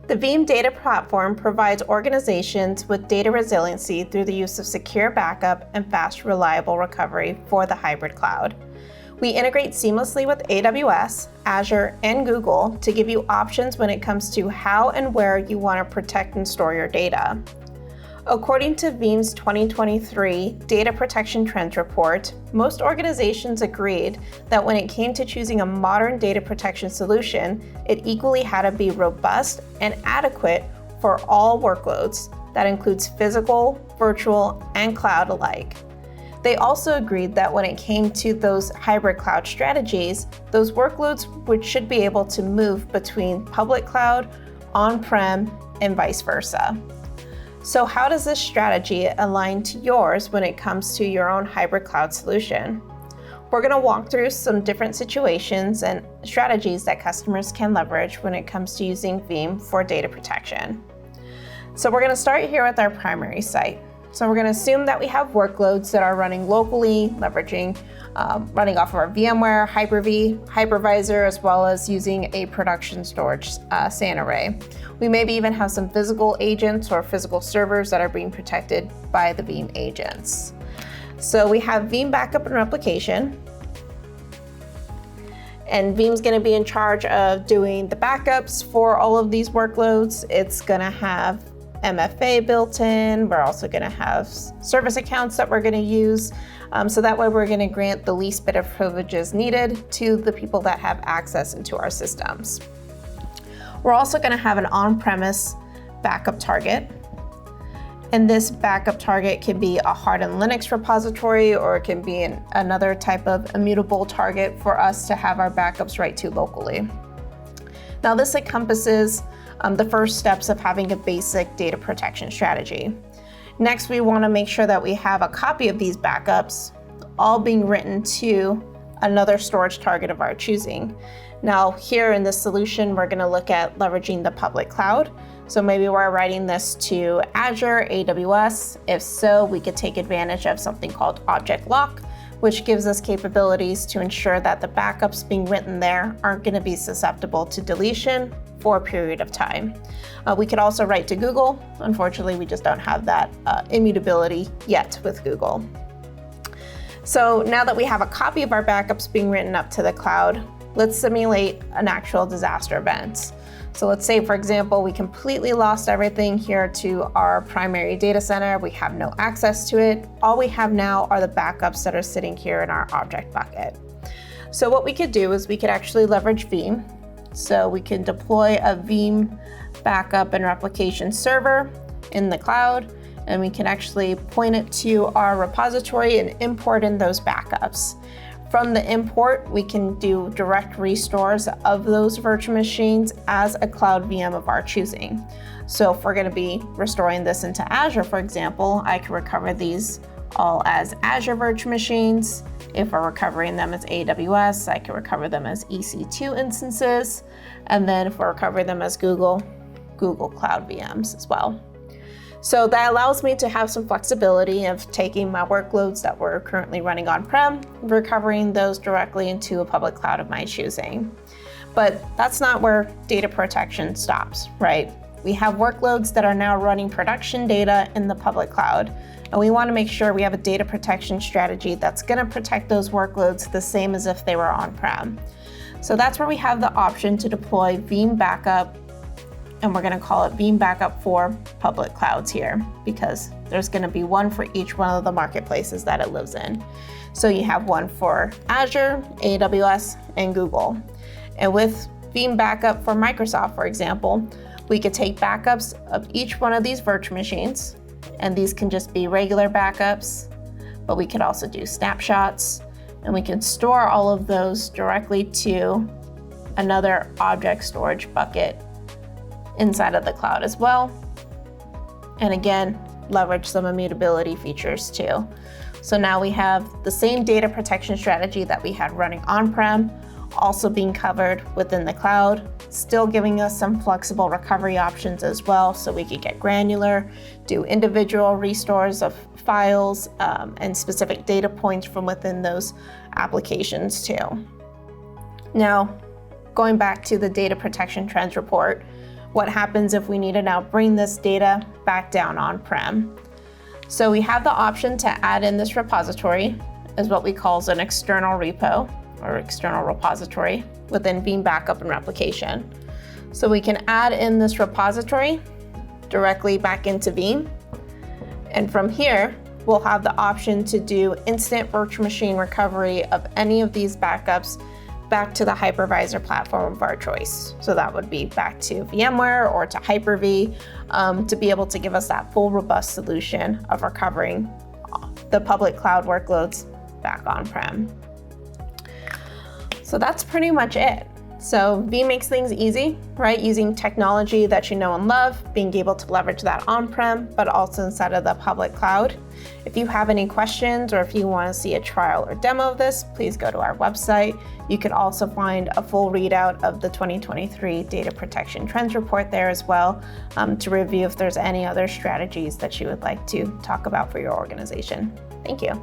The Veeam Data Platform provides organizations with data resiliency through the use of secure backup and fast, reliable recovery for the hybrid cloud. We integrate seamlessly with AWS, Azure, and Google to give you options when it comes to how and where you want to protect and store your data. According to Veeam's 2023 Data Protection Trends Report, most organizations agreed that when it came to choosing a modern data protection solution, it equally had to be robust and adequate for all workloads. That includes physical, virtual, and cloud alike. They also agreed that when it came to those hybrid cloud strategies, those workloads should be able to move between public cloud, on-prem, and vice versa. So how does this strategy align to yours when it comes to your own hybrid cloud solution? We're going to walk through some different situations and strategies that customers can leverage when it comes to using Veeam for data protection. So we're going to start here with our primary site. So we're going to assume that we have workloads that are running locally, leveraging running off of our VMware, Hyper-V, hypervisor, as well as using a production storage SAN array. We maybe even have some physical agents or physical servers that are being protected by the Veeam agents. So we have Veeam Backup and Replication. And Veeam's going to be in charge of doing the backups for all of these workloads. It's going to have MFA built in. We're also going to have service accounts that we're going to use. So that way we're going to grant the least bit of privileges needed to the people that have access into our systems. We're also going to have an on-premise backup target. And this backup target can be a hardened Linux repository, or it can be another type of immutable target for us to have our backups write to locally. Now this encompasses the first steps of having a basic data protection strategy. Next, we want to make sure that we have a copy of these backups, all being written to another storage target of our choosing. Now, here in this solution, we're going to look at leveraging the public cloud. So maybe we're writing this to Azure, AWS. If so, we could take advantage of something called object lock, which gives us capabilities to ensure that the backups being written there aren't going to be susceptible to deletion for a period of time. We could also write to Google. Unfortunately, we just don't have that immutability yet with Google. So now that we have a copy of our backups being written up to the cloud, let's simulate an actual disaster event. So let's say, for example, we completely lost everything here to our primary data center. We have no access to it. All we have now are the backups that are sitting here in our object bucket. So what we could do is we could actually leverage Veeam. So we can deploy a Veeam backup and replication server in the cloud, and we can actually point it to our repository and import in those backups. From the import, we can do direct restores of those virtual machines as a cloud VM of our choosing. So if we're going to be restoring this into Azure, for example, I can recover these all as Azure virtual machines. If we're recovering them as AWS, I can recover them as EC2 instances. And then if we're recovering them as Google Cloud VMs as well. So that allows me to have some flexibility of taking my workloads that were currently running on-prem, recovering those directly into a public cloud of my choosing. But that's not where data protection stops, right? We have workloads that are now running production data in the public cloud, and we want to make sure we have a data protection strategy that's going to protect those workloads the same as if they were on-prem. So that's where we have the option to deploy Veeam Backup, and we're going to call it Veeam Backup for public clouds here, because there's going to be one for each one of the marketplaces that it lives in. So you have one for Azure, AWS, and Google. And with Veeam Backup for Microsoft, for example, we could take backups of each one of these virtual machines, and these can just be regular backups, but we could also do snapshots, and we can store all of those directly to another object storage bucket inside of the cloud as well. And again, leverage some immutability features too. So now we have the same data protection strategy that we had running on-prem, also being covered within the cloud, still giving us some flexible recovery options as well, so we could get granular, do individual restores of files and specific data points from within those applications too. Now, going back to the Data Protection Trends Report, what happens if we need to now bring this data back down on-prem. So we have the option to add in this repository as what we call an external repo or external repository within Veeam Backup and Replication. So we can add in this repository directly back into Veeam. And from here, we'll have the option to do instant virtual machine recovery of any of these backups back to the hypervisor platform of our choice. So that would be back to VMware or to Hyper-V to be able to give us that full robust solution of recovering the public cloud workloads back on-prem. So that's pretty much it. So Veeam makes things easy, right? Using technology that you know and love, being able to leverage that on-prem, but also inside of the public cloud. If you have any questions or if you want to see a trial or demo of this, please go to our website. You can also find a full readout of the 2023 Data Protection Trends Report there as well to review if there's any other strategies that you would like to talk about for your organization. Thank you.